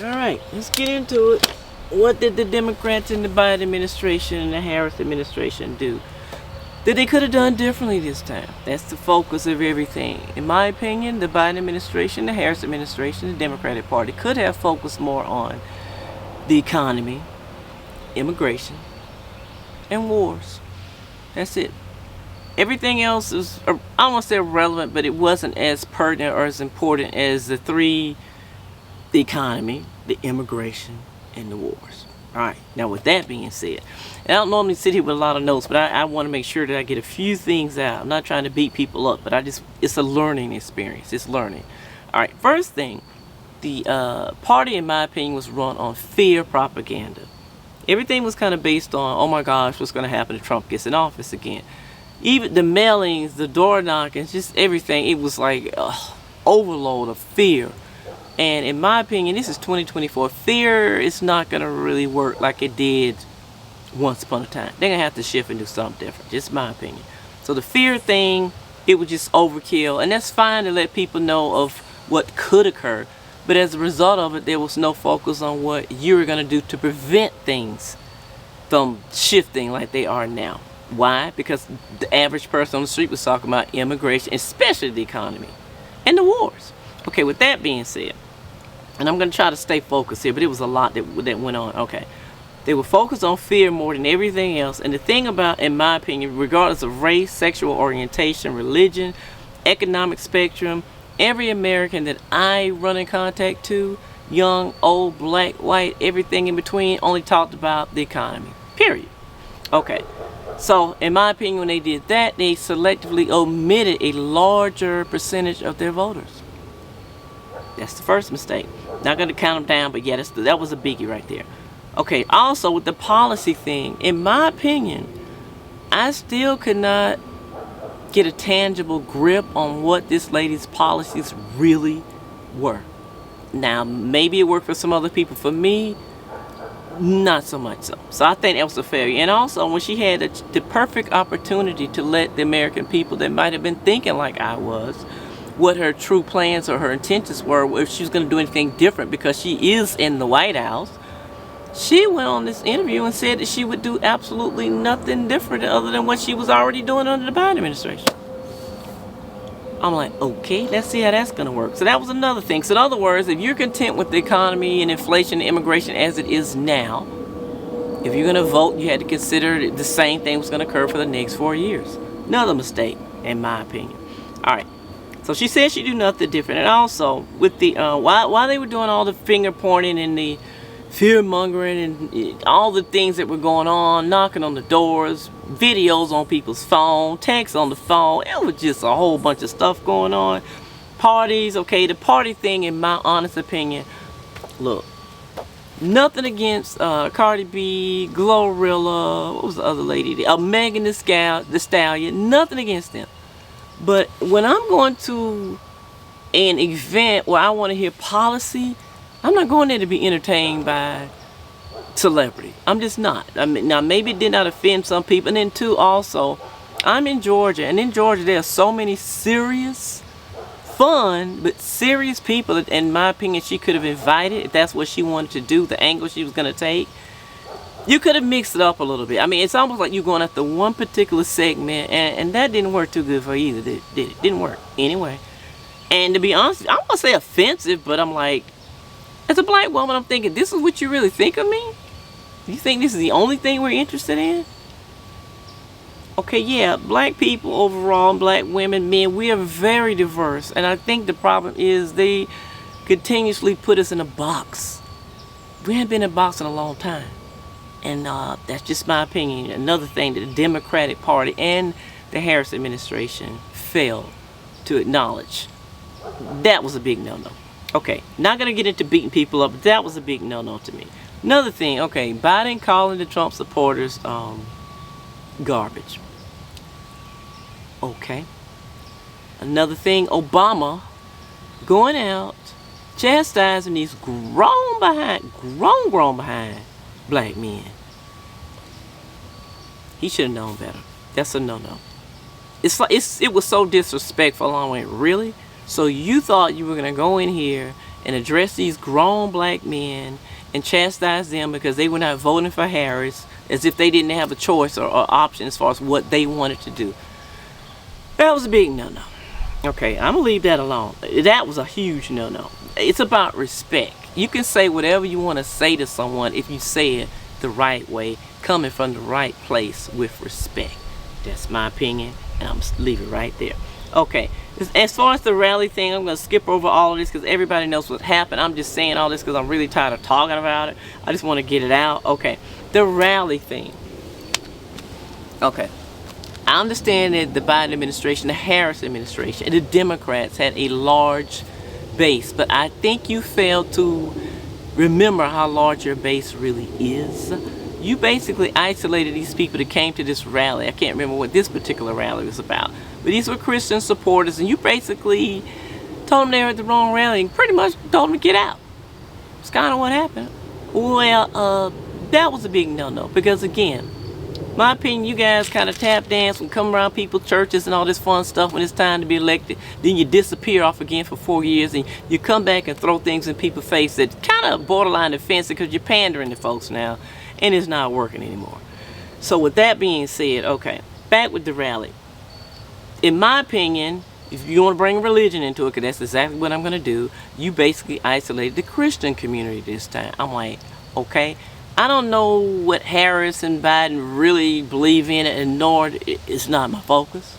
All right, let's get into it. What did the Democrats in the Biden administration and the Harris administration do that they could have done differently this time? That's the focus of everything. In my opinion, the Biden administration, the Harris administration, the Democratic Party could have focused more on the economy, immigration, and wars. That's it. Everything else is, I won't say irrelevant, but it wasn't as pertinent or as important as the economy, the immigration, and the wars. All right, now with that being said, and I don't normally sit here with a lot of notes, but I want to make sure that I get a few things out. I'm not trying to beat people up, but it's a learning experience. It's learning. All right, first thing, the party, in my opinion, was run on fear propaganda. Everything was kind of based on, oh my gosh, what's going to happen if Trump gets in office again? Even the mailings, the door knockings, just everything, it was like overload of fear. And in my opinion, this is 2024. Fear is not going to really work like it did once upon a time. They're going to have to shift and do something different. Just my opinion. So the fear thing, it was just overkill. And that's fine to let people know of what could occur. But as a result of it, there was no focus on what you were going to do to prevent things from shifting like they are now. Why? Because the average person on the street was talking about immigration, especially the economy and the wars. Okay, with that being said, and I'm going to try to stay focused here, but it was a lot that went on. Okay, they were focused on fear more than everything else. And the thing about, in my opinion, regardless of race, sexual orientation, religion, economic spectrum, every American that I run in contact to, young, old, black, white, everything in between, only talked about the economy. Period. Okay. So, in my opinion, when they did that, they selectively omitted a larger percentage of their voters. That's the first mistake. Not going to count them down, but yeah, that was a biggie right there. Okay, also with the policy thing, in my opinion, I still could not get a tangible grip on what this lady's policies really were. Now, maybe it worked for some other people. For me, not so much so. So I think that was a failure. And also, when she had the perfect opportunity to let the American people that might have been thinking like I was, what her true plans or her intentions were, if she was going to do anything different, because she is in the White House, she went on this interview and said that she would do absolutely nothing different other than what she was already doing under the Biden administration. I'm like, okay, let's see how that's going to work. So that was another thing. So in other words, if you're content with the economy and inflation and immigration as it is now, if you're going to vote, you had to consider the same thing was going to occur for the next 4 years. Another mistake, in my opinion. All right. So she said she'd do nothing different. And also, with the while they were doing all the finger pointing and the fear mongering and all the things that were going on, knocking on the doors, videos on people's phone, texts on the phone, it was just a whole bunch of stuff going on. Parties, okay, the party thing, in my honest opinion, look, nothing against Cardi B, Glorilla, what was the other lady? Megan the Stallion, nothing against them. But when I'm going to an event where I want to hear policy, I'm not going there to be entertained by celebrity. I'm just not. I mean, now maybe it did not offend some people. And then too, also, I'm in Georgia. And in Georgia, there are so many serious, fun, but serious people that, in my opinion, she could have invited, if that's what she wanted to do, the angle she was going to take. You could have mixed it up a little bit. I mean, it's almost like you're going after one particular segment, and that didn't work too good for her either, did it? It didn't work. Anyway. And to be honest, I don't want to say offensive, but I'm like, as a black woman, I'm thinking, this is what you really think of me? You think this is the only thing we're interested in? Okay, yeah, black people overall, black women, men, we are very diverse. And I think the problem is they continuously put us in a box. We haven't been in a box in a long time. And that's just my opinion. Another thing that the Democratic Party and the Harris administration failed to acknowledge. That was a big no-no. Okay, not going to get into beating people up, but that was a big no-no to me. Another thing, okay, Biden calling the Trump supporters garbage. Okay. Another thing, Obama going out, chastising these grown behind black men. He should have known better. That's a no-no. It's like it was so disrespectful. I went, really? So you thought you were gonna go in here and address these grown black men and chastise them because they were not voting for Harris, as if they didn't have a choice or option as far as what they wanted to do. That was a big no-no. Okay, I'm gonna leave that alone. That was a huge no-no. It's about respect. You can say whatever you want to say to someone if you say it the right way, coming from the right place with respect. That's my opinion, and I'm just leave it right there. Okay, as far as the rally thing, I'm going to skip over all of this because everybody knows what happened. I'm just saying all this because I'm really tired of talking about it. I just want to get it out. Okay, the rally thing. Okay, I understand that the Biden administration, the Harris administration, and the Democrats had a large base, but I think you failed to remember how large your base really is. You basically isolated these people that came to this rally. I can't remember what this particular rally was about, but these were Christian supporters, and you basically told them they were at the wrong rally and pretty much told them to get out. It's kind of what happened. Well, that was a big no-no because, again, my opinion, you guys kind of tap dance and come around people's churches and all this fun stuff when it's time to be elected. Then you disappear off again for 4 years and you come back and throw things in people's face that kind of borderline offensive because you're pandering to folks now and it's not working anymore. So with that being said, okay, back with the rally. In my opinion, if you want to bring religion into it, because that's exactly what I'm going to do, you basically isolated the Christian community this time. I'm like, okay, I don't know what Harris and Biden really believe in it, and nor it's not my focus.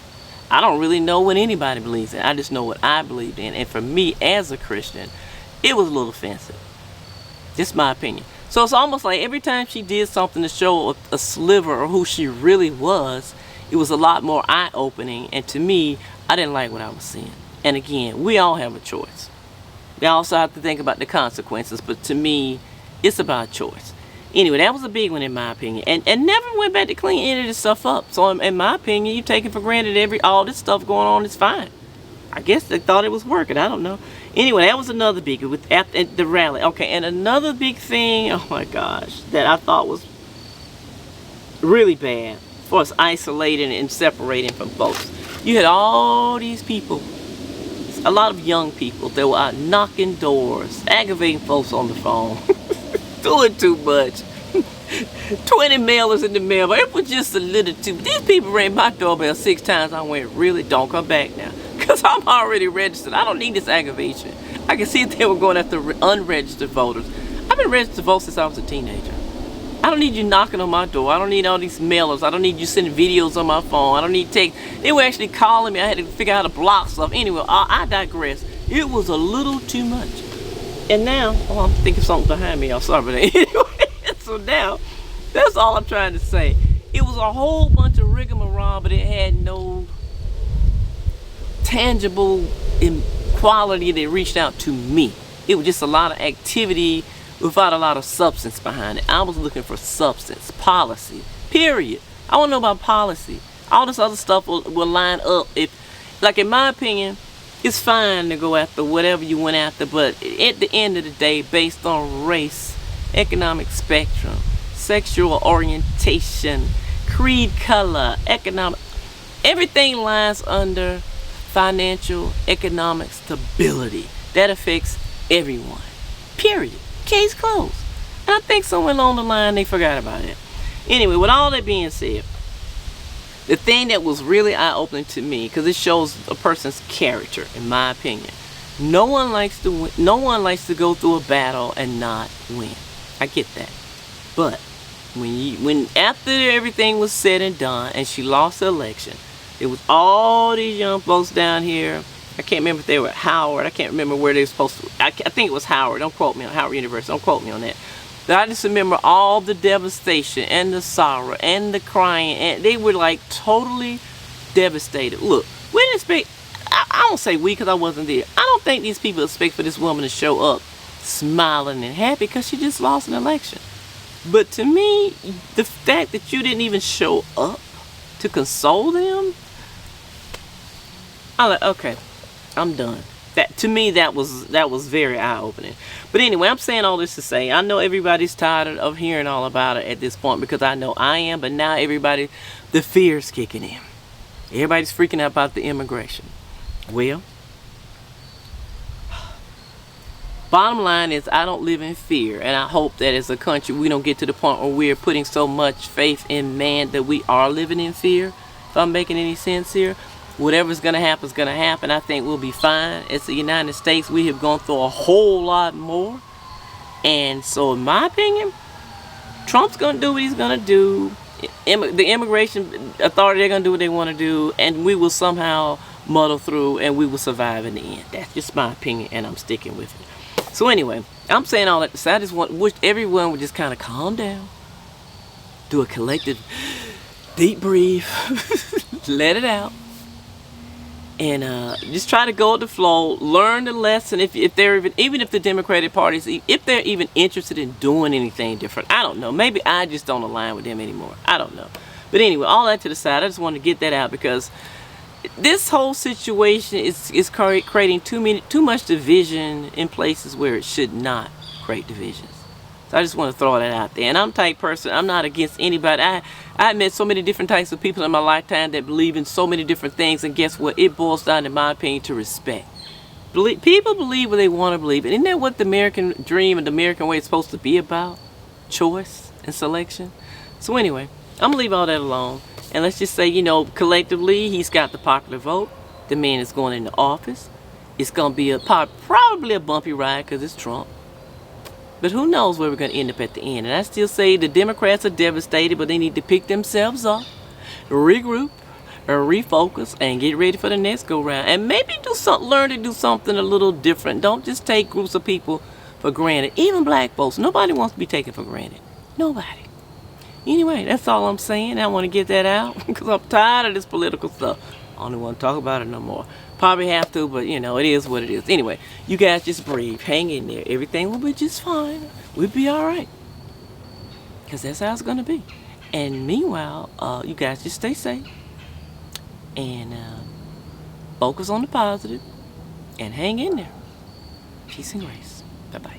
I don't really know what anybody believes in. I just know what I believed in. And for me, as a Christian, it was a little offensive. Just my opinion. So it's almost like every time she did something to show a sliver of who she really was, it was a lot more eye-opening. And to me, I didn't like what I was seeing. And again, we all have a choice. We also have to think about the consequences. But to me, it's about choice. Anyway, that was a big one in my opinion. And never went back to clean any of this stuff up. So in my opinion, you take it for granted all this stuff going on is fine. I guess they thought it was working. I don't know. Anyway, that was another big with at the rally. Okay, and another big thing, oh my gosh, that I thought was really bad for us isolating and separating from folks. You had all these people, a lot of young people that were out knocking doors, aggravating folks on the phone. Doing too much. 20 mailers in the mail, but it was just a little too. These people rang my doorbell 6 times. I went, really? Don't come back now. Because I'm already registered. I don't need this aggravation. I can see if they were going after unregistered voters. I've been registered to vote since I was a teenager. I don't need you knocking on my door. I don't need all these mailers. I don't need you sending videos on my phone. I don't need text. They were actually calling me. I had to figure out how to block stuff. Anyway, I digress. It was a little too much. And now, oh, I'm thinking something behind me. I'm sorry, but anyway. So now, that's all I'm trying to say. It was a whole bunch of rigmarole, but it had no tangible quality that reached out to me. It was just a lot of activity without a lot of substance behind it. I was looking for substance, policy, period. I want to know about policy. All this other stuff will line up. If, like in my opinion, it's fine to go after whatever you went after, but at the end of the day, based on race, economic spectrum, sexual orientation, creed, color, economic, everything lies under financial, economic stability. That affects everyone. Period. Case closed. And I think somewhere along the line they forgot about it. Anyway, with all that being said, the thing that was really eye-opening to me, because it shows a person's character, in my opinion. No one likes to win. No one likes to go through a battle and not win. I get that. But when after everything was said and done, and she lost the election, there was all these young folks down here. I can't remember if they were at Howard. I can't remember where they were supposed to. I think it was Howard. Don't quote me on Howard University. Don't quote me on that. But I just remember all the devastation and the sorrow and the crying, and they were like totally devastated. Look, we didn't expect. I don't say we because I wasn't there. I don't think these people expect for this woman to show up smiling and happy because she just lost an election. But to me, the fact that you didn't even show up to console them, I'm like, okay, I'm done. To me, that was very eye-opening. But anyway, I'm saying all this to say, I know everybody's tired of hearing all about it at this point, because I know I am, but now everybody, the fear's kicking in. Everybody's freaking out about the immigration. Well, bottom line is I don't live in fear, and I hope that as a country we don't get to the point where we're putting so much faith in man that we are living in fear. If I'm making any sense here, whatever's gonna happen is gonna happen. I think we'll be fine. It's the United States. We have gone through a whole lot more, and so in my opinion, Trump's gonna do what he's gonna do. The immigration authority, they're gonna do what they want to do, and we will somehow muddle through and we will survive in the end. That's just my opinion, and I'm sticking with it. So anyway, I'm saying all that to say I just wish everyone would just kind of calm down, do a collective deep breathe, let it out, and just try to go with the flow, learn the lesson. If they're even if the Democratic Party, if they're even interested in doing anything different, I don't know. Maybe I just don't align with them anymore. I don't know. But anyway, all that to the side, I just wanted to get that out because this whole situation is creating too much division in places where it should not create divisions. So I just want to throw that out there. And I'm the type person, I'm not against anybody. I met so many different types of people in my lifetime that believe in so many different things. And guess what? It boils down, in my opinion, to respect. People believe what they want to believe. And isn't that what the American dream and the American way is supposed to be about? Choice and selection. So anyway, I'm going to leave all that alone. And let's just say, collectively, he's got the popular vote. The man is going into office. It's going to be probably a bumpy ride because it's Trump. But who knows where we're going to end up at the end. And I still say the Democrats are devastated, but they need to pick themselves up, regroup, or refocus, and get ready for the next go-round. And maybe learn to do something a little different. Don't just take groups of people for granted. Even black folks. Nobody wants to be taken for granted. Nobody. Anyway, that's all I'm saying. I want to get that out because I'm tired of this political stuff. I don't want to talk about it no more. Probably have to, but it is what it is. Anyway, you guys just breathe. Hang in there. Everything will be just fine. We'll be all right. Because that's how it's going to be. And meanwhile, you guys just stay safe. And focus on the positive. And hang in there. Peace and grace. Bye-bye.